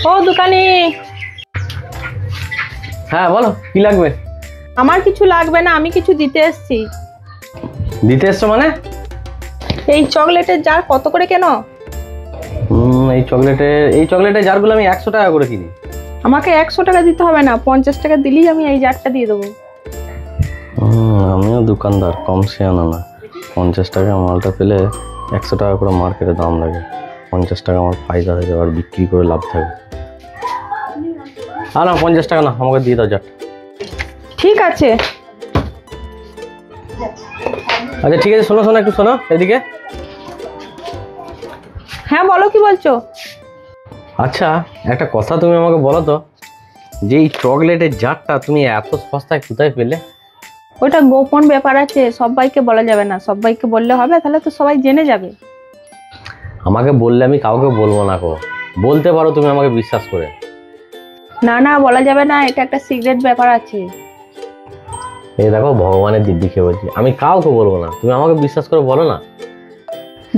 ও দোকানি। হ্যাঁ বলো, কি লাগবে? আমার কিছু লাগবে না, আমি কিছু দিতে এসেছি। দিতে এসছো মানে? এই চকলেটের জার কত করে কেন? এই চকলেটের জারগুলো আমি 100 টাকা করে কিনি। আমাকে 100 টাকা দিতে হবে না, 50 টাকা দিলেই আমি এই জারটা দিয়ে দেবো। আমিও দোকানদার, কম শেয়ানো না। 50 টাকা মালটা পেলে 100 টাকা করে মার্কেটে দাম লাগে। 50 টাকা আমার ফায়দা হয়ে যাবে, আর বিক্রি করে লাভ থাকে। না 50 টাকা না, আমাকে দিয়ে দাও জারটা। ঠিক আছে। আচ্ছা ঠিক আছে, শোনো শোনো একটু শোনো এদিকে। হ্যাঁ বলো, কি বলছো? আচ্ছা একটা কথা তুমি আমাকে বলো তো, যে এই চকলেটের জারটা তুমি এত সস্তায় কোথায় পেলে? ওইটা গোপন ব্যাপার আছে, সবাইকে বলা যাবে না। সবাইকে বললে হবে? তাহলে তো সবাই জেনে যাবে। আমাকে বললে আমি কাউকে বলবো না গো। বলতে পারো তুমি আমাকে বিশ্বাস করে। না না, বলা যাবে না, এটা একটা সিক্রেট ব্যাপার আছে। এই দেখো, ভগবানের দিব্যি খেয়ে বলছি, আমি কাউকে বলবো না, তুমি আমাকে বিশ্বাস করে বলো না।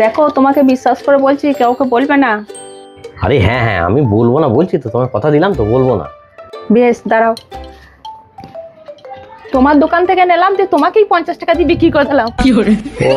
দেখো, তোমাকে বিশ্বাস করে বলছি, কাউকে বলবে না। আরে হ্যাঁ হ্যাঁ, আমি বলবো না বলছি তো, তোমার কথা দিলাম তো, বলবো না। বেশ, দাঁড়াও। তোমার দোকান থেকে নিলাম, দিয়ে তোমাকেই 50 টাকা দিয়ে বিক্রি করে দিলাম। ও